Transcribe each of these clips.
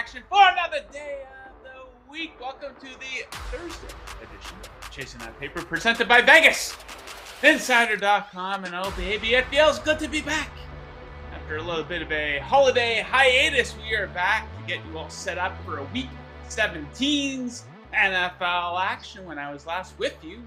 action for another day of the week. Welcome to the Thursday edition of Chasing That Paper, presented by VegasInsider.com. And oh baby, it feels good to be back. After a little bit of a holiday hiatus, we are back to get you all set up for a Week 17's NFL action. When I was last with you,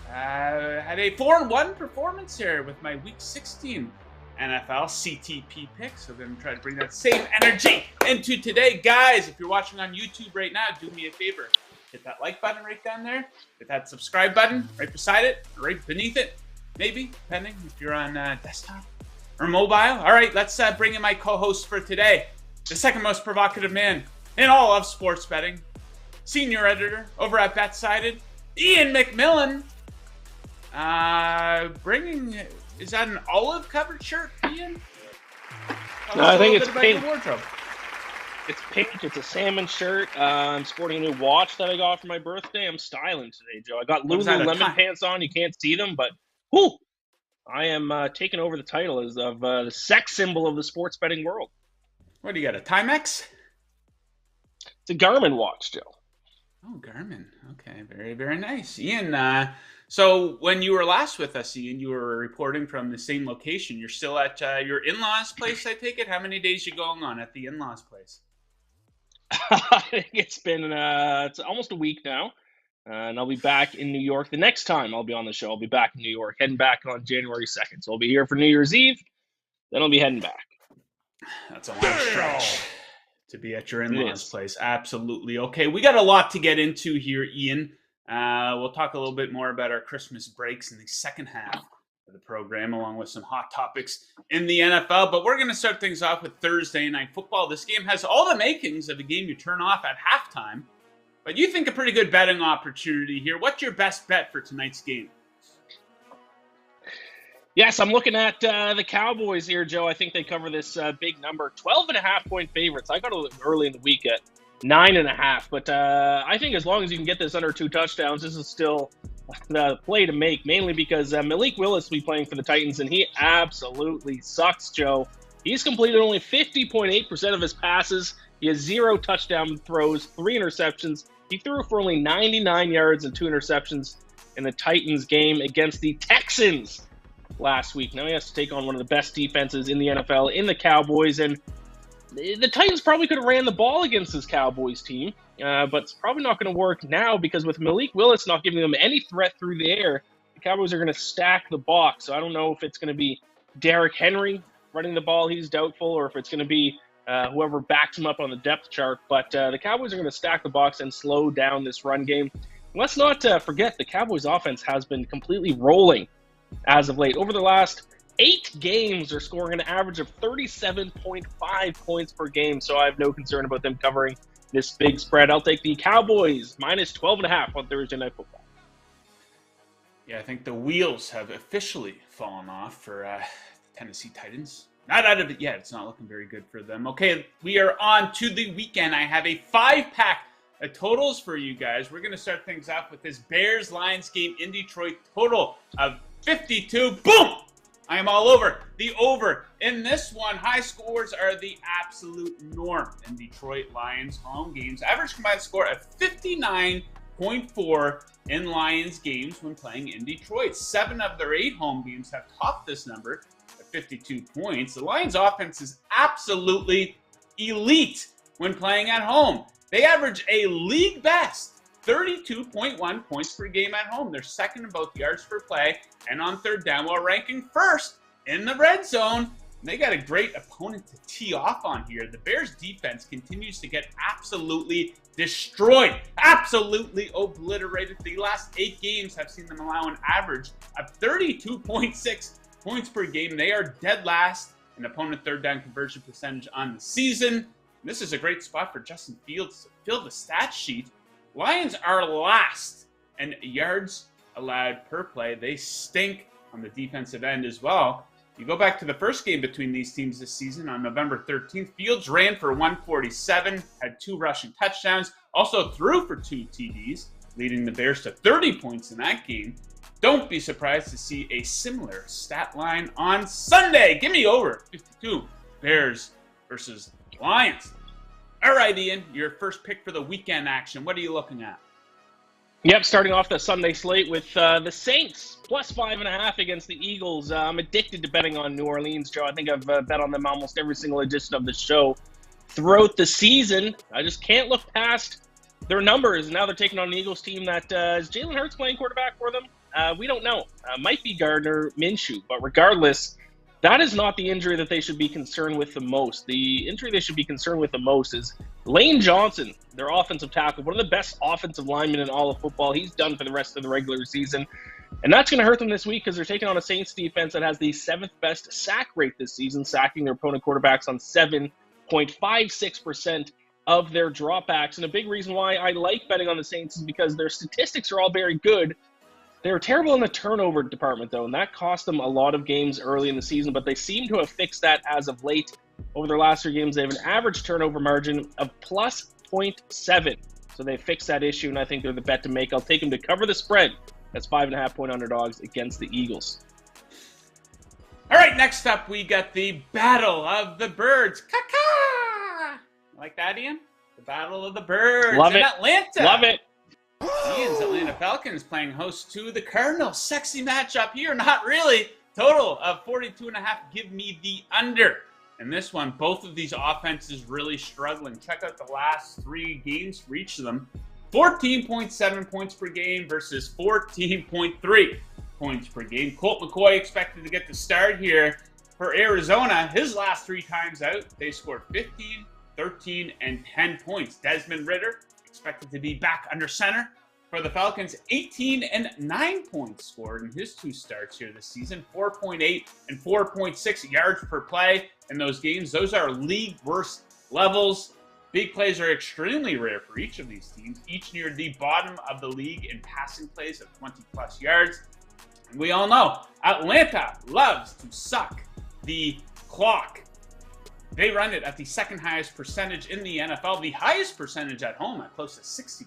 had a 4-1 performance here with my Week 16 NFL CTP pick. So I'm going to try to bring that same energy into today. Guys, if you're watching on YouTube right now, do me a favor. Hit that like button right down there. Hit that subscribe button right beside it, right beneath it, maybe, depending if you're on desktop or mobile. All right, let's bring in my co-host for today, the second most provocative man in all of sports betting, senior editor over at Betsided, Iain MacMillan. Is that an olive covered shirt, Ian? No, I think it's pink. It's pink. It's a salmon shirt. I'm sporting a new watch that I got for my birthday. I'm styling today, Joe. I got Lululemon pants on. You can't see them, but whoo! I am taking over the title as of the sex symbol of the sports betting world. What do you got? A Timex? It's a Garmin watch, Joe. Oh, Garmin. Okay, very, very nice. Ian, so when you were last with us, Ian, you were reporting from the same location. You're still at your in-laws' place, I take it? How many days you going on at the in-laws' place? I think it's been it's almost a week now. And I'll be back in New York. The next time I'll be on the show, I'll be back in New York, heading back on January 2nd. So I'll be here for New Year's Eve, then I'll be heading back. That's a long stretch to be at your in-laws' place. Absolutely. Okay, we got a lot to get into here, Ian. We'll talk a little bit more about our Christmas breaks in the second half of the program, along with some hot topics in the NFL. But we're going to start things off with Thursday Night Football. This game has all the makings of a game you turn off at halftime. But you think a pretty good betting opportunity here. What's your best bet for tonight's game? Yes, I'm looking at the Cowboys here, Joe. I think they cover this big number. 12.5-point favorites. I got it early in the week at 9.5. But I think as long as you can get this under 2 touchdowns, this is still the play to make, mainly because Malik Willis will be playing for the Titans, and he absolutely sucks, Joe. He's completed only 50.8% of his passes. He has 0 touchdown throws, 3 interceptions. He threw for only 99 yards and 2 interceptions in the Titans game against the Texans last week. Now he has to take on one of the best defenses in the NFL in the Cowboys, and the Titans probably could have ran the ball against this Cowboys team, but it's probably not going to work now because with Malik Willis not giving them any threat through the air, the Cowboys are going to stack the box. So I don't know if it's going to be Derrick Henry running the ball. He's doubtful, or if it's going to be whoever backs him up on the depth chart. But the Cowboys are going to stack the box and slow down this run game. Let's not forget the Cowboys offense has been completely rolling as of late. Over the last 8 games, they're scoring an average of 37.5 points per game, so I have no concern about them covering this big spread. I'll take the Cowboys minus 12.5 on Thursday Night Football. Yeah, I think the wheels have officially fallen off for the Tennessee Titans. Not out of it yet. It's not looking very good for them. Okay, we are on to the weekend. I have a 5-pack of totals for you guys. We're going to start things off with this Bears-Lions game in Detroit. Total of 52. Boom! I am all over the over. In this one, high scores are the absolute norm in Detroit Lions home games. Average combined score of 59.4 in Lions games when playing in Detroit. 7 of their 8 home games have topped this number at 52 points. The Lions offense is absolutely elite when playing at home. They average a league best 32.1 points per game at home. They're second in both yards per play and on third down, while ranking first in the red zone. They got a great opponent to tee off on here. The Bears defense continues to get absolutely destroyed, absolutely obliterated. The last 8 games have seen them allow an average of 32.6 points per game. They are dead last in opponent third down conversion percentage on the season. This is a great spot for Justin Fields to fill the stat sheet. Lions are last in yards allowed per play. They stink on the defensive end as well. You go back to the first game between these teams this season on November 13th. Fields ran for 147, had 2 rushing touchdowns, also threw for 2 TDs, leading the Bears to 30 points in that game. Don't be surprised to see a similar stat line on Sunday. Give me over 52. Bears versus Lions. All right, Ian, your first pick for the weekend action. What are you looking at? Yep, starting off the Sunday slate with the Saints plus 5.5 against the Eagles. I'm addicted to betting on New Orleans, Joe. I think I've bet on them almost every single edition of the show throughout the season. I just can't look past their numbers. Now they're taking on an Eagles team that is Jalen Hurts playing quarterback for them? We don't know. Might be Gardner Minshew, but regardless, that is not the injury that they should be concerned with the most. The injury they should be concerned with the most is Lane Johnson, their offensive tackle, one of the best offensive linemen in all of football. He's done for the rest of the regular season. And that's going to hurt them this week because they're taking on a Saints defense that has the 7th best sack rate this season, sacking their opponent quarterbacks on 7.56% of their dropbacks. And a big reason why I like betting on the Saints is because their statistics are all very good. They were terrible in the turnover department, though, and that cost them a lot of games early in the season, but they seem to have fixed that as of late. Over their last 3 games, they have an average turnover margin of plus 0.7. So they fixed that issue, and I think they're the bet to make. I'll take them to cover the spread. That's 5.5-point underdogs against the Eagles. All right, next up, we got the Battle of the Birds. Caw-caw! Like that, Ian? The Battle of the Birds Love in it. Atlanta. Love it. Ian's Atlanta Falcons playing host to the Cardinals. Sexy matchup here. Not really. Total of 42.5. Give me the under. And this one, both of these offenses really struggling. Check out the last 3 games for each of them. 14.7 points per game versus 14.3 points per game. Colt McCoy expected to get the start here for Arizona. His last 3 times out, they scored 15, 13, and 10 points. Desmond Ridder expected to be back under center for the Falcons. 18 and 9 points scored in his 2 starts here this season. 4.8 and 4.6 yards per play in those games. Those are league worst levels. Big plays are extremely rare for each of these teams, each near the bottom of the league in passing plays of 20-plus yards. And we all know Atlanta loves to suck the clock. They run it at the 2nd highest percentage in the NFL, the highest percentage at home at close to 60%.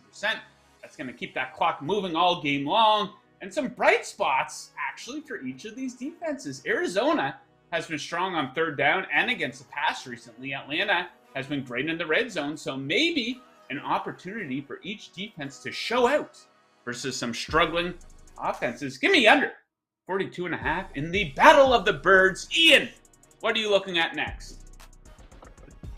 That's going to keep that clock moving all game long. And some bright spots, actually, for each of these defenses. Arizona has been strong on 3rd down and against the pass recently. Atlanta has been great in the red zone, so maybe an opportunity for each defense to show out versus some struggling offenses. Give me under 42.5 in the Battle of the Birds. Ian, what are you looking at next?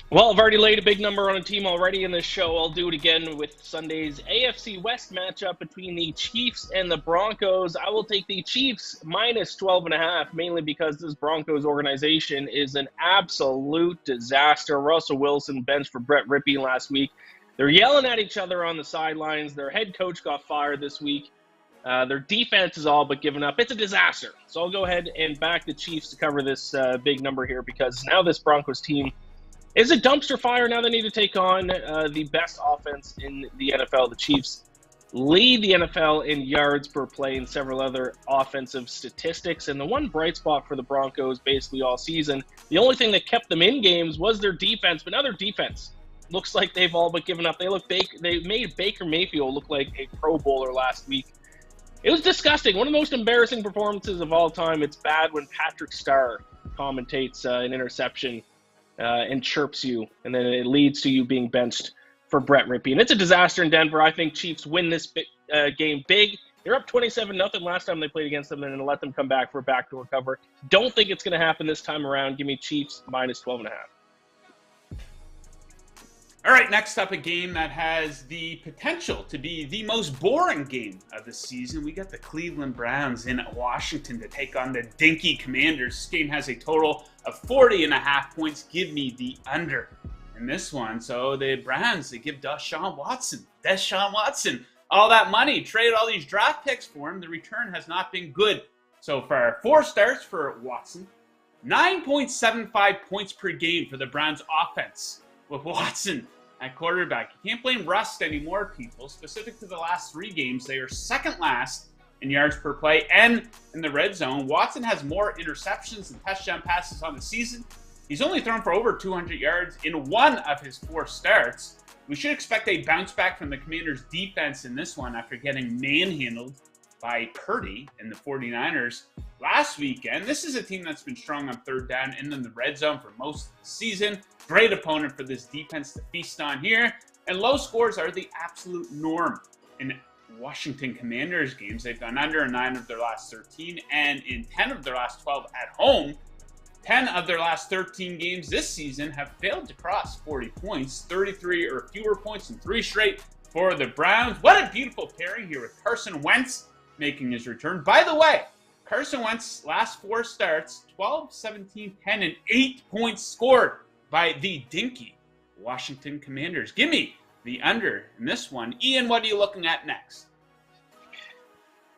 Well, I've already laid a big number on a team already in this show. I'll do it again with Sunday's AFC West matchup between the Chiefs and the Broncos. I will take the Chiefs minus 12.5, mainly because this Broncos organization is an absolute disaster. Russell Wilson benched for Brett Rippey last week. They're yelling at each other on the sidelines. Their head coach got fired this week. Their defense is all but given up. It's a disaster. So I'll go ahead and back the Chiefs to cover this big number here because now this Broncos team is a dumpster fire. Now they need to take on the best offense in the NFL. The Chiefs lead the NFL in yards per play and several other offensive statistics. And the one bright spot for the Broncos basically all season, the only thing that kept them in games was their defense. But now their defense looks like they've all but given up. They made Baker Mayfield look like a Pro Bowler last week. It was disgusting. One of the most embarrassing performances of all time. It's bad when Patrick Starr commentates an interception and chirps you, and then it leads to you being benched for Brett Rippey. And it's a disaster in Denver. I think Chiefs win this game big. They're up 27-0 last time they played against them, and then let them come back for a backdoor cover. Don't think it's going to happen this time around. Give me Chiefs minus 12.5. All right, next up, a game that has the potential to be the most boring game of the season. We got the Cleveland Browns in Washington to take on the Dinky Commanders. This game has a total of 40.5 points. Give me the under in this one. So the Browns, they give Deshaun Watson all that money, trade all these draft picks for him. The return has not been good so far. 4 starts for Watson, 9.75 points per game for the Browns offense with Watson at quarterback. You can't blame rust anymore, people. Specific to the last 3 games, they are 2nd last in yards per play and in the red zone. Watson has more interceptions and touchdown passes on the season. He's only thrown for over 200 yards in 1 of his 4 starts. We should expect a bounce back from the Commanders' defense in this one after getting manhandled by Purdy and the 49ers last weekend. This is a team that's been strong on third down and in the red zone for most of the season. Great opponent for this defense to feast on here. And low scores are the absolute norm in Washington Commanders games. They've gone under in 9 of their last 13 and in 10 of their last 12 at home. 10 of their last 13 games this season have failed to cross 40 points, 33 or fewer points in 3 straight for the Browns. What a beautiful pairing here with Carson Wentz making his return. By the way, Carson Wentz's last 4 starts, 12, 17, 10, and 8 points scored by the dinky Washington Commanders. Give me the under in this one. Ian, what are you looking at next?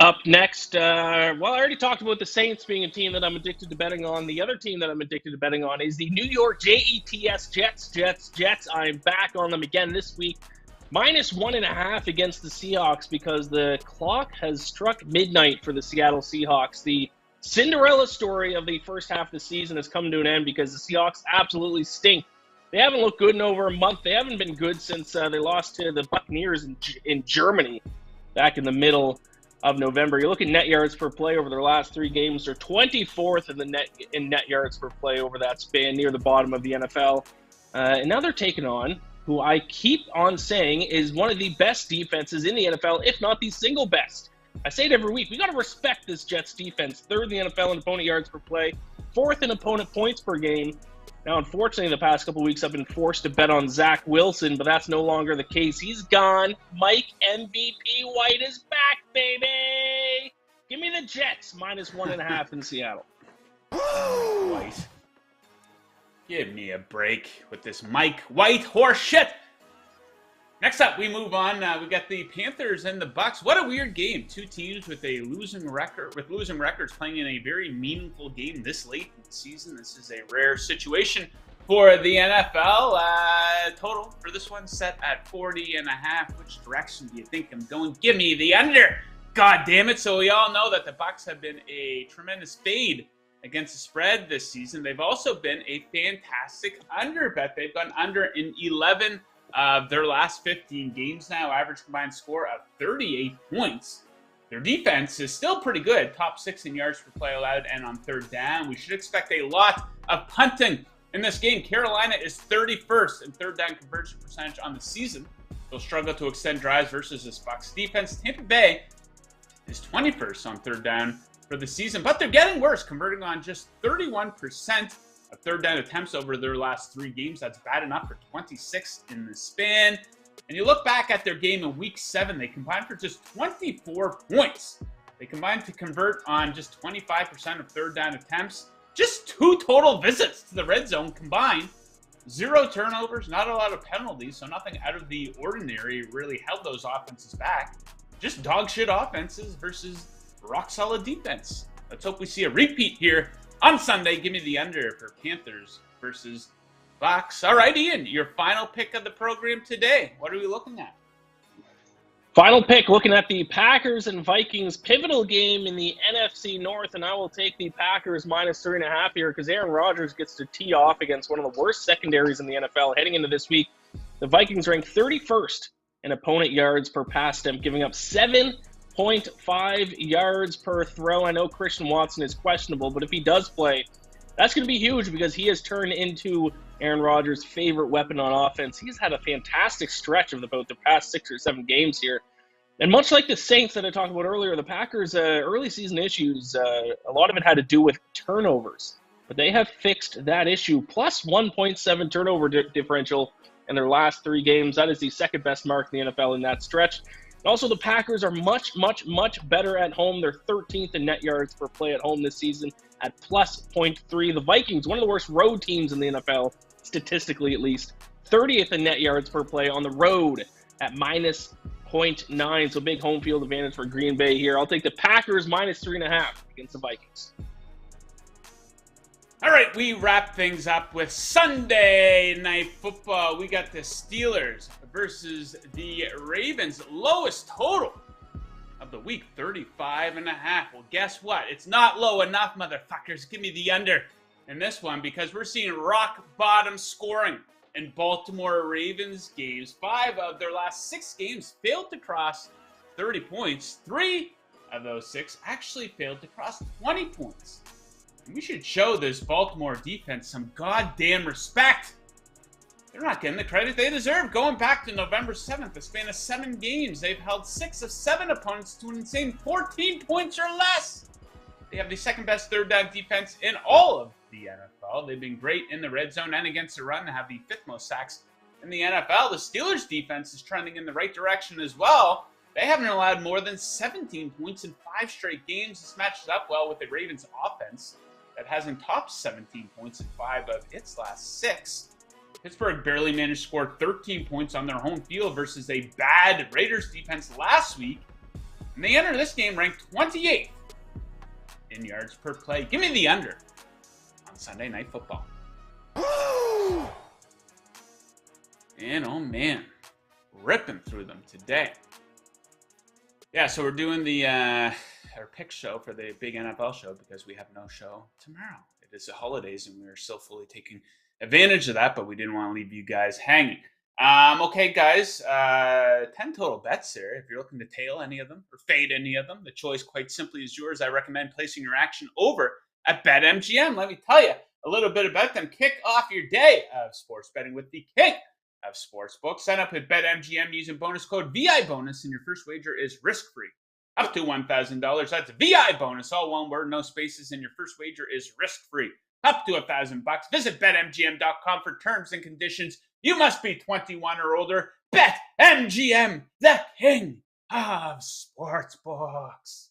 Up next, well, I already talked about the Saints being a team that I'm addicted to betting on. The other team that I'm addicted to betting on is the New York Jets. I'm back on them again this week. -1.5 against the Seahawks because the clock has struck midnight for the Seattle Seahawks. The Cinderella story of the first half of the season has come to an end because the Seahawks absolutely stink. They haven't looked good in over a month. They haven't been good since they lost to the Buccaneers in Germany back in the middle of November. You look at net yards per play over their last 3 games. They're 24th in net yards per play over that span, near the bottom of the NFL. And now they're taking on who I keep on saying is one of the best defenses in the NFL, if not the single best. I say it every week. We got to respect this Jets defense. 3rd in the NFL in opponent yards per play, 4th in opponent points per game. Now, unfortunately, the past couple weeks I've been forced to bet on Zach Wilson, but that's no longer the case. He's gone. Mike MVP White is back, baby. Give me the Jets -1.5 in Seattle. White. Give me a break with this Mike White horse shit. Next up, we move on. We got the Panthers and the Bucks. What a weird game. 2 teams with a losing records playing in a very meaningful game this late in the season. This is a rare situation for the NFL. Total for this one set at 40.5. Which direction do you think I'm going? Give me the under. God damn it. So we all know that the Bucks have been a tremendous fade against the spread this season. They've also been a fantastic under bet. They've gone under in 11 of their last 15 games now, average combined score of 38 points. Their defense is still pretty good, top 6 in yards per play allowed and on third down. We should expect a lot of punting in this game. Carolina is 31st in third down conversion percentage on the season. They'll struggle to extend drives versus this Bucs defense. Tampa Bay is 21st on third down for the season, but they're getting worse, converting on just 31% of third down attempts over their last 3 games. That's bad enough for 26 in the span. And you look back at their game in Week 7, they combined for just 24 points. They combined to convert on just 25% of third down attempts. Just 2 total visits to the red zone combined. 0 turnovers, not a lot of penalties, so nothing out of the ordinary really held those offenses back. Just dog shit offenses versus rock solid defense. Let's hope we see a repeat here on Sunday. Give me the under for Panthers versus Bucks. All right, Ian, your final pick of the program today. What are we looking at? Final pick, looking at the Packers and Vikings pivotal game in the NFC North, and I will take the Packers -3.5 here because Aaron Rodgers gets to tee off against one of the worst secondaries in the NFL heading into this week. The Vikings rank 31st in opponent yards per pass attempt, giving up 7.5 yards per throw. I know Christian Watson is questionable, but if he does play, that's going to be huge because he has turned into Aaron Rodgers' favorite weapon on offense. He's had a fantastic stretch of about the past 6 or 7 games here. And much like the Saints that I talked about earlier, the Packers' early season issues, a lot of it had to do with turnovers. But they have fixed that issue, plus 1.7 turnover differential in their last 3 games. That is the second best mark in the NFL in that stretch. Also, the Packers are much, much, much better at home. They're 13th in net yards per play at home this season at plus 0.3. The Vikings, one of the worst road teams in the NFL, statistically at least, 30th in net yards per play on the road at minus 0.9. So big home field advantage for Green Bay here. I'll take the Packers -3.5 against the Vikings. All right, we wrap things up with Sunday Night Football. We got the Steelers versus the Ravens. Lowest total of the week, 35.5. Well, guess what? It's not low enough, motherfuckers. Give me the under in this one because we're seeing rock bottom scoring in Baltimore Ravens games. 5 of their last 6 games failed to cross 30 points. 3 of those 6 actually failed to cross 20 points. And we should show this Baltimore defense some goddamn respect. They're not getting the credit they deserve. Going back to November 7th, the span of 7 games, they've held 6 of 7 opponents to an insane 14 points or less. They have the second best third down defense in all of the NFL. They've been great in the red zone and against the run and have the 5th most sacks in the NFL. The Steelers' defense is trending in the right direction as well. They haven't allowed more than 17 points in 5 straight games. This matches up well with the Ravens' offense that hasn't topped 17 points in 5 of its last 6. Pittsburgh barely managed to score 13 points on their home field versus a bad Raiders defense last week. And they enter this game ranked 28th in yards per play. Give me the under on Sunday Night Football. And oh man, ripping through them today. Yeah, so we're doing the our pick show for the big NFL show because we have no show tomorrow. It is the holidays and we are still fully taking advantage of that, but we didn't want to leave you guys hanging. Okay, guys, 10 total bets there. If you're looking to tail any of them or fade any of them, the choice quite simply is yours. I recommend placing your action over at BetMGM. Let me tell you a little bit about them. Kick off your day of sports betting with the king of sportsbooks. Sign up at BetMGM using bonus code VIBONUS, and your first wager is risk-free. Up to $1,000. That's VI bonus, all one word, no spaces, and your first wager is risk-free. Up to $1,000. Visit BetMGM.com for terms and conditions. You must be 21 or older. BetMGM, the king of sportsbooks.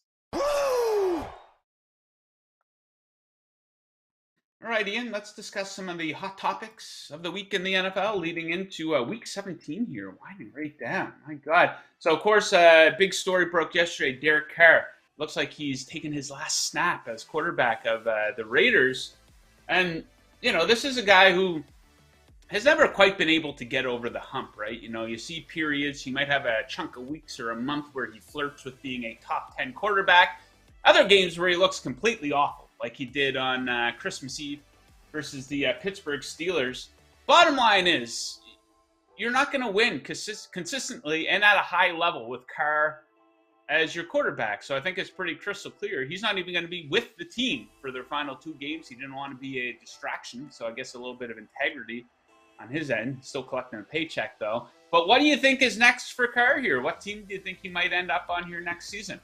All right, Ian, let's discuss some of the hot topics of the week in the NFL leading into week 17 here, winding right down. My God. So, of course, big story broke yesterday. Derek Carr looks like he's taken his last snap as quarterback of the Raiders. And, you know, this is a guy who has never quite been able to get over the hump, right? You know, you see periods. He might have a chunk of weeks or a month where he flirts with being a top 10 quarterback. Other games where he looks completely awful, like he did on Christmas Eve versus the Pittsburgh Steelers. Bottom line is, you're not going to win consistently and at a high level with Carr as your quarterback. So I think it's pretty crystal clear. He's not even going to be with the team for their final 2 games. He didn't want to be a distraction, so I guess a little bit of integrity on his end. Still collecting a paycheck, though. But what do you think is next for Carr here? What team do you think he might end up on here next season?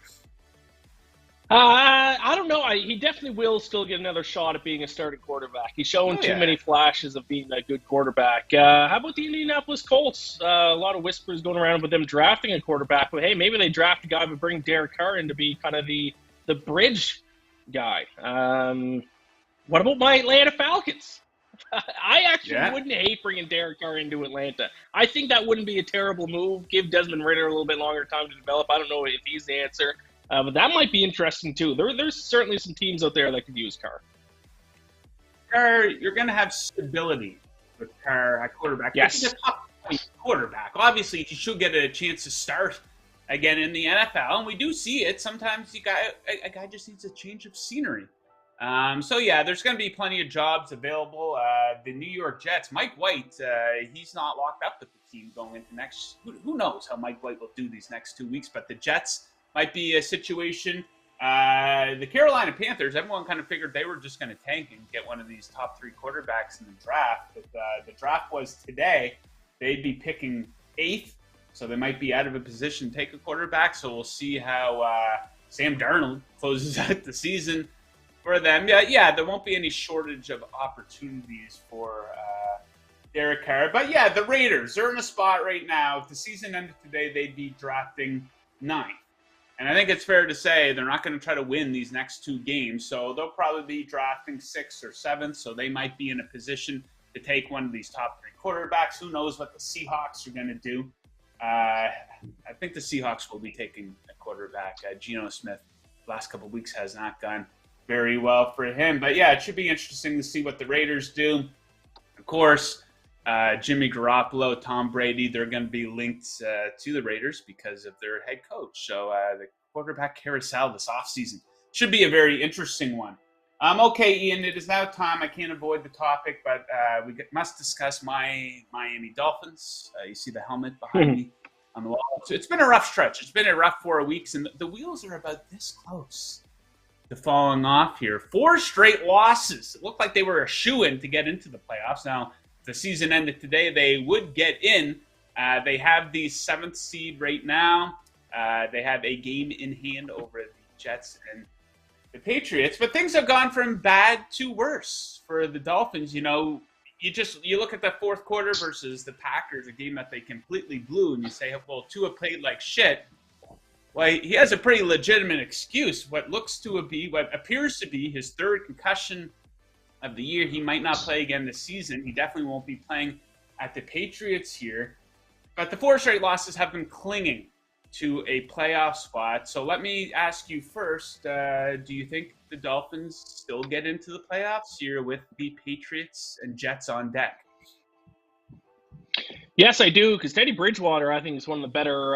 I don't know. He definitely will still get another shot at being a starting quarterback. He's showing too many flashes of being a good quarterback. How about the Indianapolis Colts? A lot of whispers going around with them drafting a quarterback. But, hey, maybe they draft a guy but bring Derek Carr in to be kind of the bridge guy. What about my Atlanta Falcons? I actually wouldn't hate bringing Derek Carr into Atlanta. I think that wouldn't be a terrible move. Give Desmond Ridder a little bit longer time to develop. I don't know if he's the answer. But that might be interesting, too. There's certainly some teams out there that could use Carr. Carr, you're going to have stability with Carr at quarterback. Yes. He's a top 20 quarterback. Obviously, he should get a chance to start again in the NFL, and we do see it. Sometimes a guy just needs a change of scenery. So, yeah, there's going to be plenty of jobs available. The New York Jets, Mike White, he's not locked up with the team going into next. Who knows how Mike White will do these next 2 weeks, but the Jets might be a situation. The Carolina Panthers, everyone kind of figured they were just going to tank and get one of these top 3 quarterbacks in the draft. But the draft was today. They'd be picking 8th, so they might be out of a position to take a quarterback. So we'll see how Sam Darnold closes out the season for them. Yeah, there won't be any shortage of opportunities for Derek Carr. But yeah, the Raiders, they're in a spot right now. If the season ended today, they'd be drafting 9th. And I think it's fair to say they're not going to try to win these next 2 games. So they'll probably be drafting 6th or 7th. So they might be in a position to take one of these top 3 quarterbacks. Who knows what the Seahawks are going to do. I think the Seahawks will be taking a quarterback. Geno Smith, last couple of weeks has not gone very well for him. But yeah, it should be interesting to see what the Raiders do. Of course, Jimmy Garoppolo, Tom Brady, they're going to be linked to the Raiders because of their head coach. So the quarterback carousel this offseason should be a very interesting one. Okay, Ian, it is now time. I can't avoid the topic, but we must discuss my Miami Dolphins. You see the helmet behind me on the wall. So it's been a rough stretch. It's been a rough 4 weeks, and the wheels are about this close to falling off here. 4 straight losses. It looked like they were a shoo-in to get into the playoffs. Now, if the season ended today, they would get in. They have the 7th seed right now. They have a game in hand over the Jets and the Patriots. But things have gone from bad to worse for the Dolphins. You know, you look at the fourth quarter versus the Packers, a game that they completely blew, and you say, well, Tua played like shit. Well, he has a pretty legitimate excuse. What appears to be his 3rd concussion of the year. He might not play again this season. He definitely won't be playing at the Patriots here. But the 4 straight losses have been clinging to a playoff spot. So let me ask you first, do you think the Dolphins still get into the playoffs here with the Patriots and Jets on deck? Yes, I do, because Teddy Bridgewater, I think, is one of the better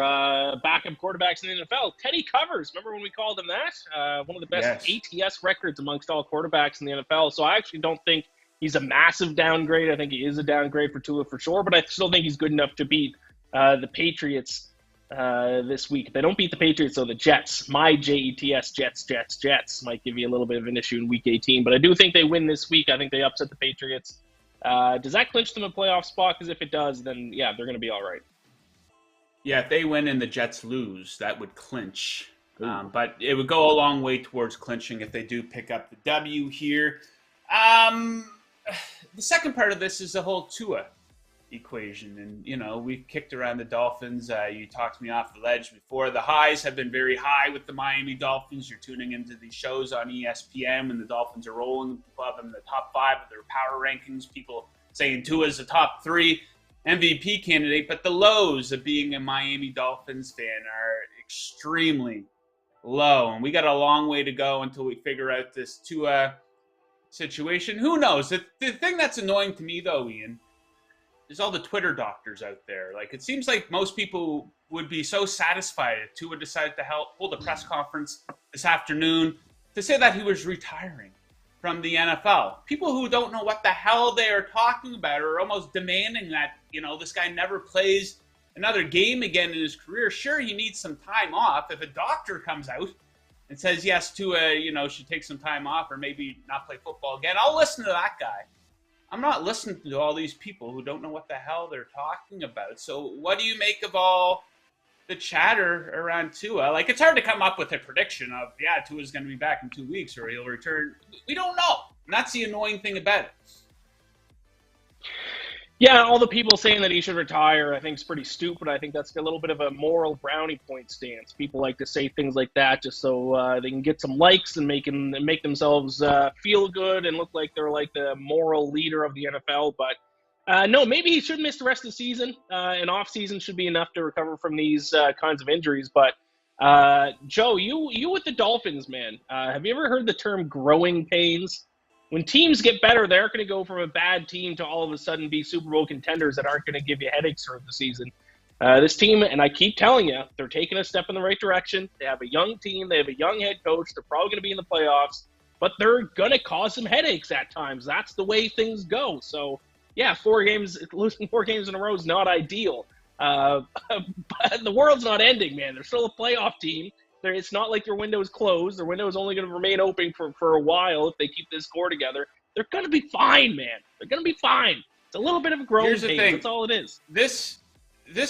backup quarterbacks in the NFL. Teddy covers. Remember when we called him that? One of the best ATS records amongst all quarterbacks in the NFL. So I actually don't think he's a massive downgrade. I think he is a downgrade for Tua for sure, but I still think he's good enough to beat the Patriots this week. If they don't beat the Patriots, though, the Jets, my Jets, Jets might give you a little bit of an issue in Week 18. But I do think they win this week. I think they upset the Patriots. Does that clinch them a playoff spot? Because if it does, then, yeah, they're going to be all right. Yeah, if they win and the Jets lose, that would clinch. But it would go a long way towards clinching if they do pick up the W here. The second part of this is the whole Tua equation. And, you know, we've kicked around the Dolphins. You talked me off the ledge before. The highs have been very high with the Miami Dolphins. You're tuning into these shows on ESPN when the Dolphins are rolling above in the top 5 of their power rankings. People saying Tua's a top 3 MVP candidate. But the lows of being a Miami Dolphins fan are extremely low. And we got a long way to go until we figure out this Tua situation. Who knows? The thing that's annoying to me, though, Ian, is all the Twitter doctors out there. Like, it seems like most people would be so satisfied if Tua decided to hold a press conference this afternoon to say that he was retiring from the NFL. People who don't know what the hell they are talking about are almost demanding that, you know, this guy never plays another game again in his career. Sure, he needs some time off. If a doctor comes out and says, yes, Tua, you know, should take some time off or maybe not play football again, I'll listen to that guy. I'm not listening to all these people who don't know what the hell they're talking about. So what do you make of all the chatter around Tua? Like, it's hard to come up with a prediction of, yeah, Tua's going to be back in 2 weeks or he'll return. We don't know. And that's the annoying thing about it. Yeah, all the people saying that he should retire, I think, is pretty stupid. I think that's a little bit of a moral brownie point stance. People like to say things like that just so they can get some likes and make themselves feel good and look like they're like the moral leader of the NFL. But no, maybe he should miss the rest of the season. An off season should be enough to recover from these kinds of injuries. But Joe, you with the Dolphins, man, have you ever heard the term growing pains? When teams get better, they're going to go from a bad team to all of a sudden be Super Bowl contenders that aren't going to give you headaches for the season. This team, and I keep telling you, they're taking a step in the right direction. They have a young team. They have a young head coach. They're probably going to be in the playoffs, but they're going to cause some headaches at times. That's the way things go. So, yeah, losing 4 games in a row is not ideal. But the world's not ending, man. They're still a playoff team. It's not like their window is closed. Their window is only going to remain open for a while if they keep this core together. They're going to be fine, man. They're going to be fine. It's a little bit of a growing Here's the pain. thing. That's all it is. This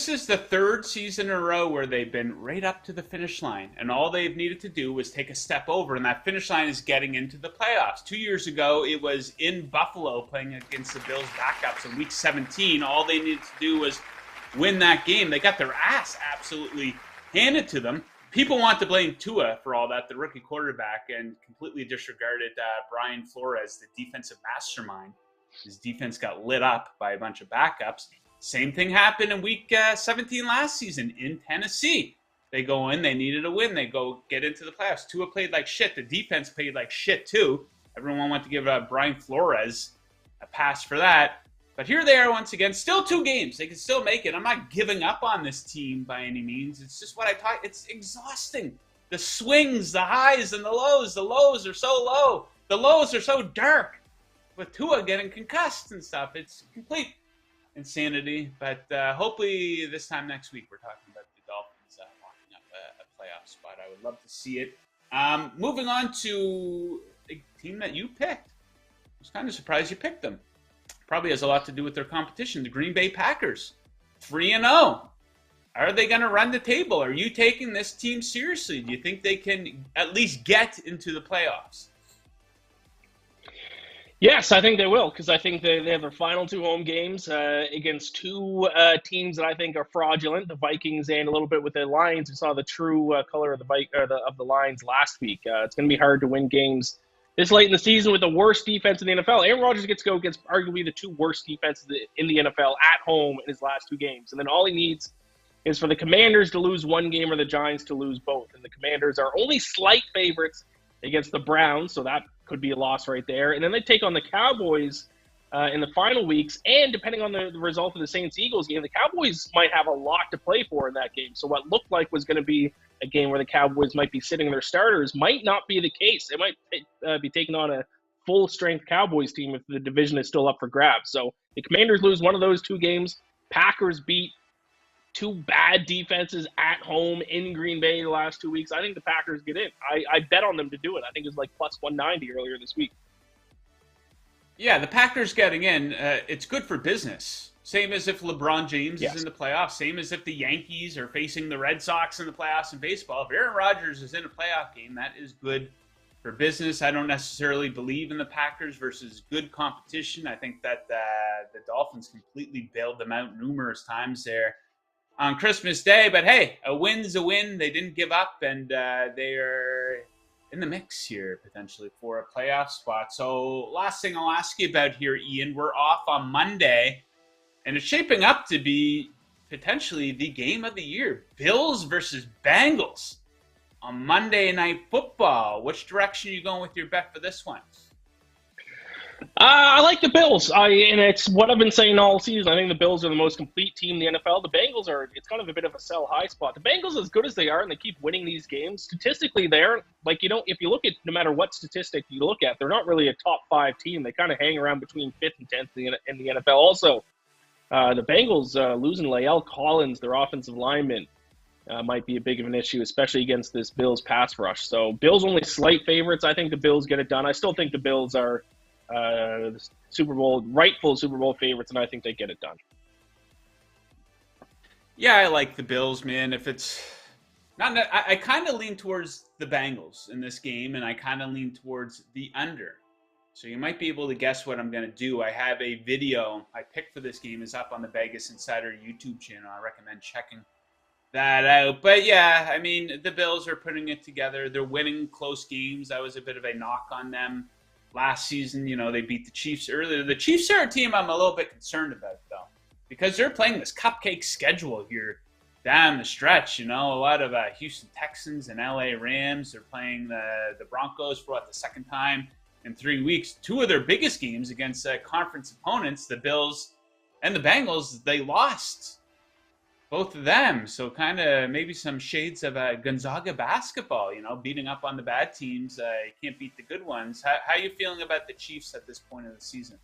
is the 3rd season in a row where they've been right up to the finish line, and all they've needed to do was take a step over, and that finish line is getting into the playoffs. 2 years ago, it was in Buffalo playing against the Bills backups in Week 17. All they needed to do was win that game. They got their ass absolutely handed to them. People want to blame Tua for all that, the rookie quarterback, and completely disregarded Brian Flores, the defensive mastermind. His defense got lit up by a bunch of backups. Same thing happened in Week 17 last season in Tennessee. They go in, they needed a win, they go get into the playoffs. Tua played like shit. The defense played like shit too. Everyone wanted to give Brian Flores a pass for that. But here they are once again, still 2 games. They can still make it. I'm not giving up on this team by any means. It's just what I thought. It's exhausting. The swings, the highs, and the lows. The lows are so low. The lows are so dark. With Tua getting concussed and stuff, it's complete insanity. But hopefully this time next week we're talking about the Dolphins locking up a playoff spot. I would love to see it. Moving on to a team that you picked. I was kind of surprised you picked them. Probably has a lot to do with their competition, the Green Bay Packers. 3-0. Are they going to run the table? Are you taking this team seriously? Do you think they can at least get into the playoffs? Yes, I think they will, because I think they have their final 2 home games against 2 teams that I think are fraudulent, the Vikings and a little bit with the Lions. We saw the true color of the Lions last week. It's going to be hard to win games this late in the season with the worst defense in the NFL. Aaron Rodgers gets to go against arguably the 2 worst defenses in the NFL at home in his last 2 games. And then all he needs is for the Commanders to lose 1 game or the Giants to lose both. And the Commanders are only slight favorites against the Browns, so that could be a loss right there. And then they take on the Cowboys in the final weeks. And depending on the result of the Saints-Eagles game, the Cowboys might have a lot to play for in that game. So what looked like was going to be a game where the Cowboys might be sitting their starters might not be the case. They might be taking on a full-strength Cowboys team if the division is still up for grabs. So the Commanders lose one of those 2 games. Packers beat 2 bad defenses at home in Green Bay the last 2 weeks. I think the Packers get in. I bet on them to do it. I think it was like plus 190 earlier this week. Yeah, the Packers getting in, it's good for business. Same as if LeBron James is in the playoffs. Same as if the Yankees are facing the Red Sox in the playoffs in baseball. If Aaron Rodgers is in a playoff game, that is good for business. I don't necessarily believe in the Packers versus good competition. I think that the Dolphins completely bailed them out numerous times there on Christmas Day. But hey, a win's a win. They didn't give up, and they are in the mix here potentially for a playoff spot. So last thing I'll ask you about here, Ian, we're off on Monday, and it's shaping up to be potentially the game of the year. Bills versus Bengals on Monday Night Football. Which direction are you going with your bet for this one? I like the Bills. And it's what I've been saying all season. I think the Bills are the most complete team in the NFL. The Bengals it's kind of a bit of a sell high spot. The Bengals, as good as they are, and they keep winning these games, statistically they're, if you look at, no matter what statistic you look at, they're not really a top 5 team. They kind of hang around between 5th and 10th in the NFL. Also, the Bengals losing Lael Collins, their offensive lineman, might be a big of an issue, especially against this Bills pass rush. So Bills only slight favorites. I think the Bills get it done. I still think the Bills are the rightful Super Bowl favorites, and I think they get it done. Yeah, I like the Bills, man. If it's not, I kind of lean towards the Bengals in this game, and I kind of lean towards the under. So you might be able to guess what I'm going to do. I have a video I picked for this game is up on the VegasInsider YouTube channel. I recommend checking that out. But yeah, I mean, the Bills are putting it together. They're winning close games. That was a bit of a knock on them last season. They beat the Chiefs earlier. The Chiefs are a team I'm a little bit concerned about, though, because they're playing this cupcake schedule here down the stretch. A lot of Houston Texans and LA Rams. They're playing the Broncos for the second time in 3 weeks. 2 of their biggest games against conference opponents, the Bills and the Bengals, they lost both of them. So kind of maybe some shades of Gonzaga basketball, beating up on the bad teams. You can't beat the good ones. How are you feeling about the Chiefs at this point of the season?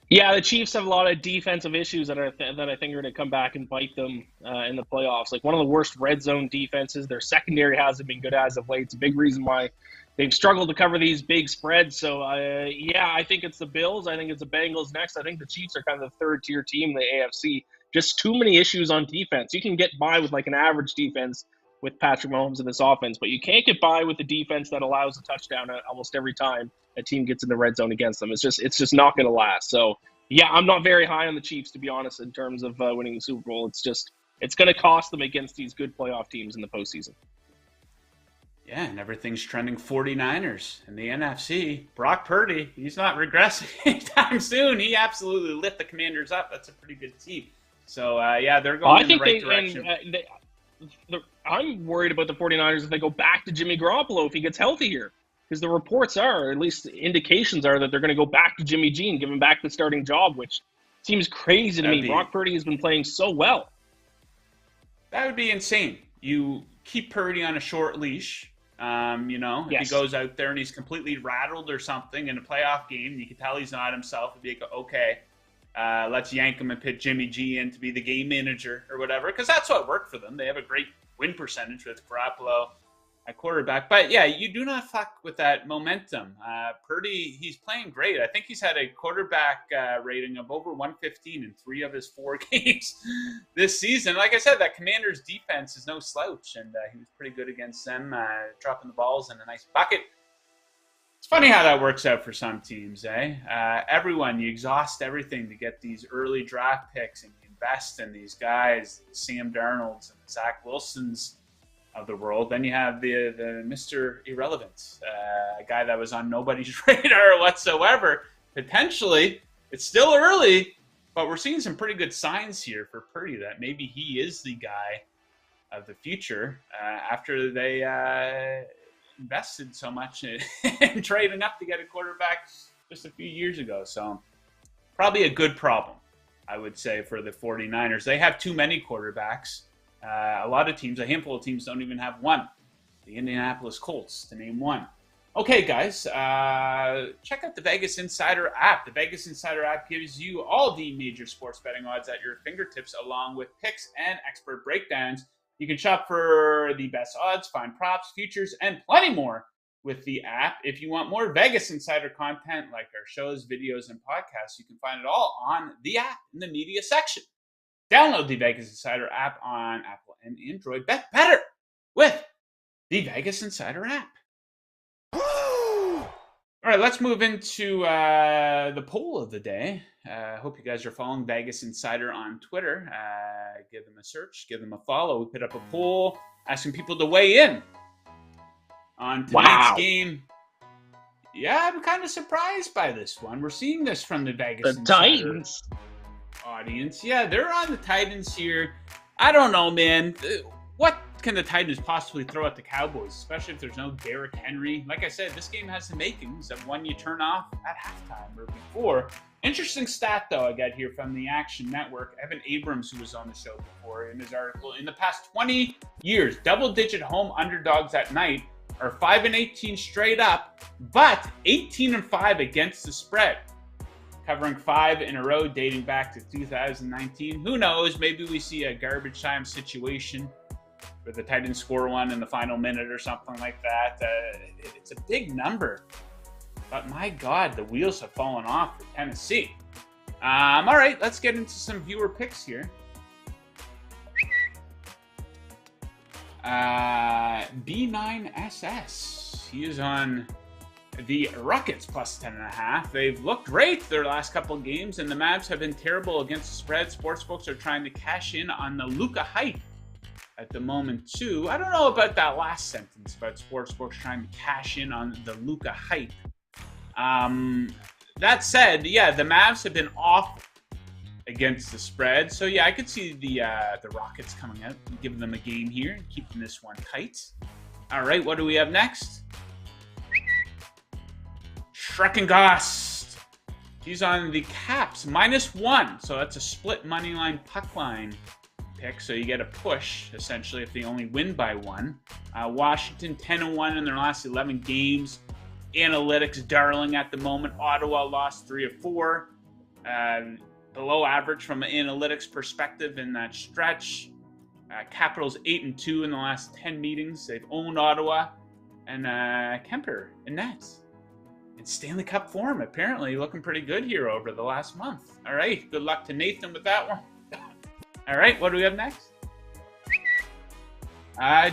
Yeah, the Chiefs have a lot of defensive issues that I think are going to come back and bite them in the playoffs. Like one of the worst red zone defenses. Their secondary hasn't been good as of late. It's a big reason why they've struggled to cover these big spreads. So, I think it's the Bills. I think it's the Bengals next. I think the Chiefs are kind of the third-tier team in the AFC. Just too many issues on defense. You can get by with an average defense with Patrick Mahomes in this offense, but you can't get by with a defense that allows a touchdown almost every time a team gets in the red zone against them. It's just not going to last. So, yeah, I'm not very high on the Chiefs, to be honest, in terms of winning the Super Bowl. It's going to cost them against these good playoff teams in the postseason. Yeah, and everything's trending 49ers in the NFC. Brock Purdy, he's not regressing anytime soon. He absolutely lit the Commanders up. That's a pretty good team. So, they're going in the right direction. I'm worried about the 49ers if they go back to Jimmy Garoppolo if he gets healthy here. Because the reports are, or at least indications are, that they're going to go back to Jimmy G and give him back the starting job, which seems crazy to me. Brock Purdy has been playing so well. That would be insane. You keep Purdy on a short leash. If he goes out there and he's completely rattled or something in a playoff game, you can tell he's not himself. It'd be like, okay. Let's yank him and put Jimmy G in to be the game manager or whatever, because that's what worked for them. They have a great win percentage with Garoppolo at quarterback. But yeah, you do not fuck with that momentum. Purdy, he's playing great. I think he's had a quarterback rating of over 115 in 3 of his 4 games this season. Like I said, that Commanders defense is no slouch, and he was pretty good against them, dropping the balls in a nice bucket. It's funny how that works out for some teams, eh? Everyone, you exhaust everything to get these early draft picks, and you invest in these guys, the Sam Darnolds and the Zach Wilsons of the world. Then you have the Mr. Irrelevant, a guy that was on nobody's radar whatsoever. Potentially, it's still early, but we're seeing some pretty good signs here for Purdy that maybe he is the guy of the future after they invested so much in trading up to get a quarterback just a few years ago. So probably a good problem, I would say, for the 49ers. They have too many quarterbacks. A lot of teams, a handful of teams, don't even have one. The Indianapolis Colts, to name one. Okay, guys, check out the Vegas Insider app. The Vegas Insider app gives you all the major sports betting odds at your fingertips, along with picks and expert breakdowns. You can shop for the best odds, find props, futures, and plenty more with the app. If you want more Vegas Insider content like our shows, videos, and podcasts, you can find it all on the app in the media section. Download the Vegas Insider app on Apple and Android. Bet better with the Vegas Insider app. All right, let's move into the poll of the day. Hope you guys are following Vegas Insider on Twitter. Give them a search, give them a follow. We put up a poll asking people to weigh in on tonight's game. Yeah, I'm kind of surprised by this one. We're seeing this from the Vegas Insider Titans audience. Yeah, they're on the Titans here. I don't know, man. What can the Titans possibly throw at the Cowboys, especially if there's no Derrick Henry? Like I said, this game has the makings of one you turn off at halftime or before. Interesting stat, though, I got here from the Action Network. Evan Abrams, who was on the show before, in his article, in the past 20 years, double-digit home underdogs at night are 5-18 straight up, but 18-5 against the spread, covering 5 in a row dating back to 2019. Who knows? Maybe we see a garbage time situation where the Titans score one in the final minute or something like that. It's a big number. But my God, the wheels have fallen off for Tennessee. All right, let's get into some viewer picks here. B9SS. He is on the Rockets plus 10.5. They've looked great their last couple of games, and the Mavs have been terrible against the spread. Sportsbooks are trying to cash in on the Luka hype at the moment, too. I don't know about that last sentence about sportsbooks trying to cash in on the Luka hype. That said, yeah, the Mavs have been off against the spread. So, yeah, I could see the Rockets coming out and giving them a game here and keeping this one tight. All right, what do we have next? Schreckengost. He's on the Caps, -1. So that's a split money line, puck line pick. So you get a push, essentially, if they only win by 1. Washington, 10-1 in their last 11 games. Analytics darling at the moment. Ottawa lost 3 of 4. Below average from an analytics perspective in that stretch. Capitals 8-2 in the last 10 meetings. They've owned Ottawa. And Kemper in net. In Stanley Cup form, apparently looking pretty good here over the last month. All right, good luck to Nathan with that one. All right, what do we have next?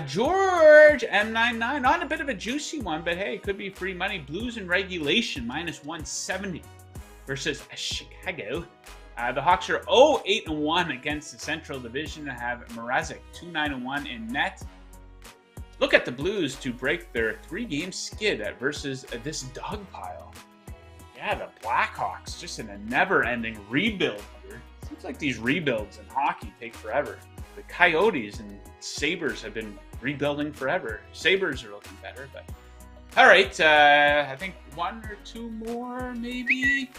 George M99 on a bit of a juicy one, but hey, could be free money. Blues in regulation, -170 versus Chicago. The Hawks are 0-8-1 against the Central Division and have Mrazek 2-9-1 in net. Look at the Blues to break their 3-game skid versus this dog pile. Yeah, the Blackhawks just in a never-ending rebuild here. Seems like these rebuilds in hockey take forever. The Coyotes and Sabres have been rebuilding forever. Sabres are looking better, but... All right, I think 1 or 2 more, maybe?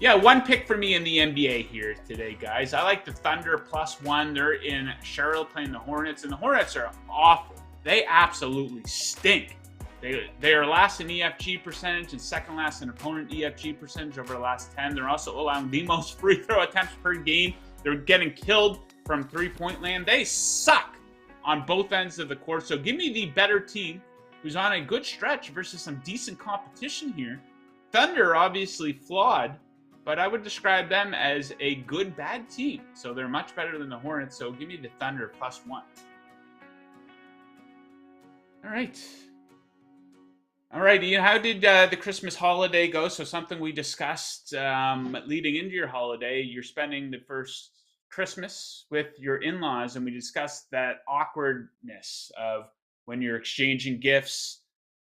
Yeah, 1 pick for me in the NBA here today, guys. I like the Thunder +1. They're in Charlotte playing the Hornets, and the Hornets are awful. They absolutely stink. They are last in EFG percentage and second last in opponent EFG percentage over the last 10. They're also allowing the most free throw attempts per game. They're getting killed from three-point land. They suck on both ends of the court. So give me the better team who's on a good stretch versus some decent competition here. Thunder obviously flawed, but I would describe them as a good bad team. So they're much better than the Hornets. So give me the Thunder +1. All right, Ian, how did the Christmas holiday go? So something we discussed leading into your holiday. You're spending the first Christmas with your in-laws, and we discussed that awkwardness of when you're exchanging gifts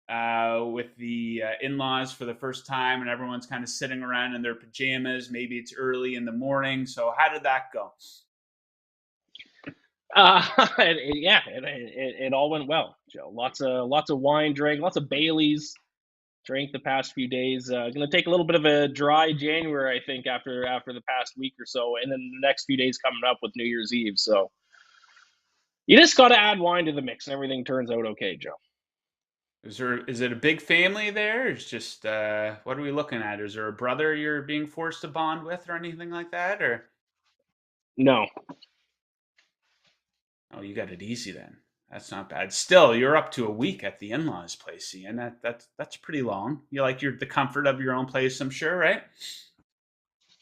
with the in-laws for the first time, and everyone's kind of sitting around in their pajamas. Maybe it's early in the morning. So how did that go? It all went well, Joe. Lots of wine drank, lots of Baileys drank the past few days. Going to take a little bit of a dry January, I think, after the past week or so, and then the next few days coming up with New Year's Eve. So you just got to add wine to the mix, and everything turns out okay, Joe. Is it a big family there? It's just what are we looking at? Is there a brother you're being forced to bond with or anything like that? Or no? Oh, you got it easy then. That's not bad. Still, you're up to a week at the in-laws' place, Ian. That's pretty long. You're the comfort of your own place, I'm sure, right?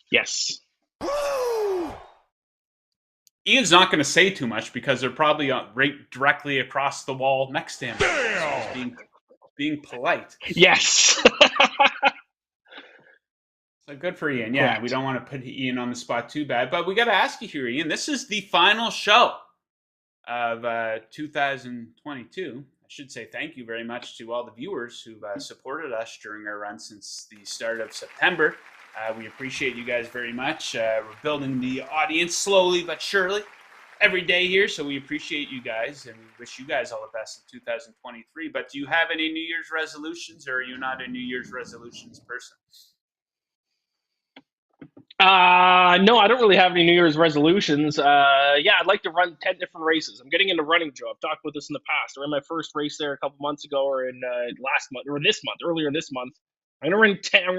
Yes. Ian's not going to say too much because they're probably right directly across the wall next to him. So he's being polite. Yes. So good for Ian. Yeah, we don't want to put Ian on the spot too bad, but we got to ask you here, Ian. This is the final show of 2022. I should say thank you very much to all the viewers who've supported us during our run since the start of September. We appreciate you guys very much. We're building the audience slowly but surely every day here, so we appreciate you guys, and we wish you guys all the best in 2023. But do you have any New Year's resolutions, or are you not a New Year's resolutions person? No, I don't really have any New Year's resolutions. I'd like to run 10 different races. I'm getting into running, Joe. I've talked about this in the past. I ran my first race there a couple months ago, or in last month, or earlier this month. I'm gonna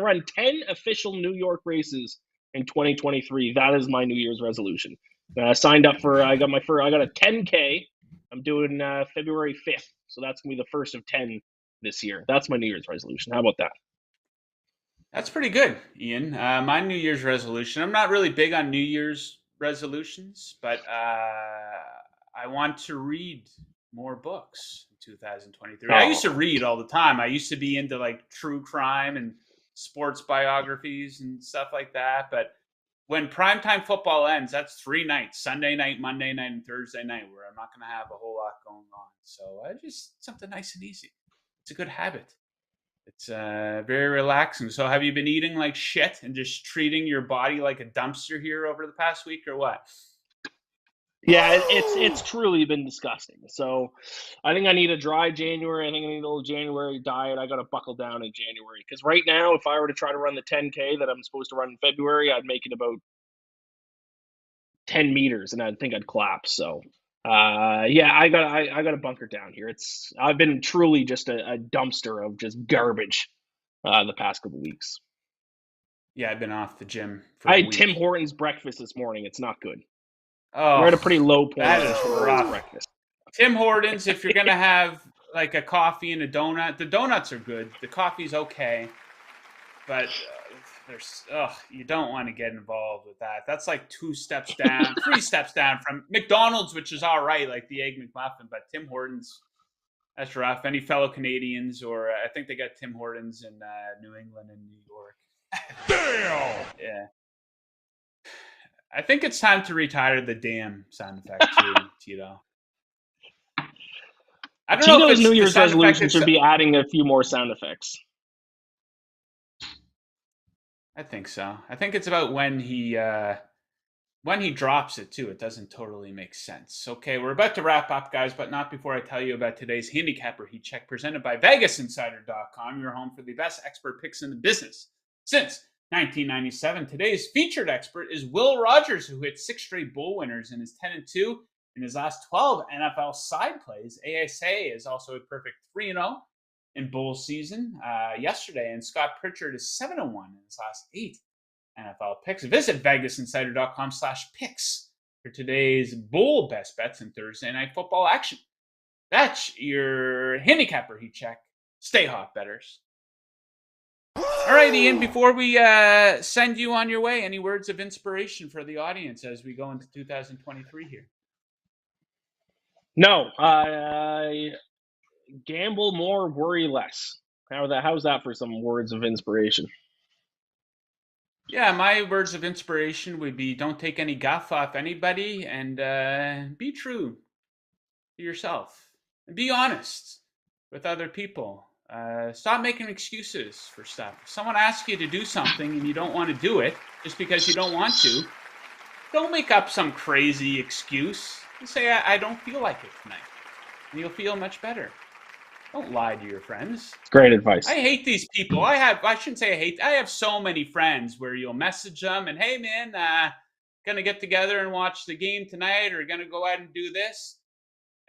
run 10 official New York races in 2023. That is my New Year's resolution. I signed up for. I got a 10K. I'm doing February 5th, so that's gonna be the first of 10 this year. That's my New Year's resolution. How about that? That's pretty good, Ian. My New Year's resolution, I'm not really big on New Year's resolutions, but I want to read more books in 2023. I used to read all the time. I used to be into like true crime and sports biographies and stuff like that. But when primetime football ends, that's 3 nights, Sunday night, Monday night, and Thursday night, where I'm not going to have a whole lot going on. So just something nice and easy. It's a good habit. It's very relaxing. So have you been eating like shit and just treating your body like a dumpster here over the past week or what? Yeah, it's truly been disgusting. So I think I need a dry January. I think I need a little January diet. I got to buckle down in January. Because right now, if I were to try to run the 10K that I'm supposed to run in February, I'd make it about 10 meters, and I think I'd collapse. So I got to bunker down here. I've been truly just a dumpster of just garbage the past couple weeks. Yeah, I've been off the gym. I had Tim Hortons breakfast this morning. It's not good. Oh, we're at a pretty low point. That is rough. Breakfast. Tim Hortons, if you're gonna have like a coffee and a donut, the donuts are good. The coffee's okay, but you don't want to get involved with that. That's like 2 steps down, 3 steps down from McDonald's, which is all right, like the Egg McMuffin, but Tim Hortons, that's rough. Any fellow Canadians, or I think they got Tim Hortons in New England and New York. Damn! Yeah. I think it's time to retire the damn sound effect too, Tito. I don't know if New Year's resolution should be adding a few more sound effects. I think so. I think it's about when he drops it too. It doesn't totally make sense. Okay, we're about to wrap up, guys, but not before I tell you about today's handicapper heat check presented by VegasInsider.com, your home for the best expert picks in the business since 1997. Today's featured expert is Will Rogers, who hit 6 straight bowl winners and is 10-2 in his last 12 NFL side plays. ASA is also a perfect 3-0 in bowl season yesterday, and Scott Pritchard is 7-1 in his last 8 NFL picks. Visit VegasInsider.com/picks for today's bowl best bets and Thursday night football action. That's your handicapper heat check. Stay hot, bettors. All right, Ian, before we send you on your way, any words of inspiration for the audience as we go into 2023 here? No, gamble more, worry less. How's that for some words of inspiration? Yeah, my words of inspiration would be don't take any guff off anybody, and be true to yourself. And be honest with other people. Stop making excuses for stuff. If someone asks you to do something and you don't want to do it just because you don't want to, don't make up some crazy excuse. Just say, I don't feel like it tonight. And you'll feel much better. Don't lie to your friends. Great advice. I hate these people. I shouldn't say I hate. I have so many friends where you'll message them and, hey, man, gonna get together and watch the game tonight, or gonna go out and do this.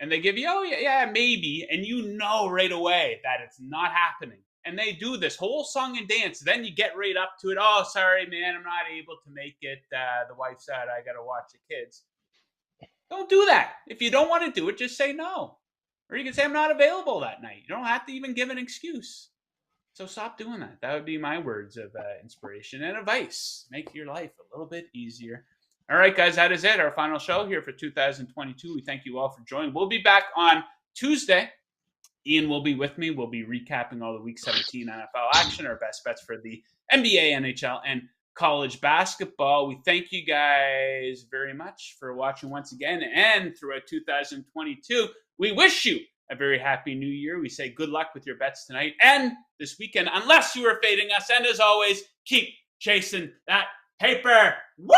And they give you, oh, yeah, maybe. And you know right away that it's not happening. And they do this whole song and dance. Then you get right up to it. Oh, sorry, man, I'm not able to make it. The wife said I got to watch the kids. Don't do that. If you don't want to do it, just say no. Or you can say I'm not available that night. You don't have to even give an excuse. So stop doing that. That would be my words of inspiration and advice. Make your life a little bit easier. All right, guys, that is it. Our final show here for 2022. We thank you all for joining. We'll be back on Tuesday. Ian will be with me. We'll be recapping all the Week 17 NFL action, our best bets for the NBA, NHL, and college basketball. We thank you guys very much for watching once again and throughout 2022. We wish you a very happy new year. We say good luck with your bets tonight and this weekend, unless you are fading us. And as always, keep chasing that paper. Woo!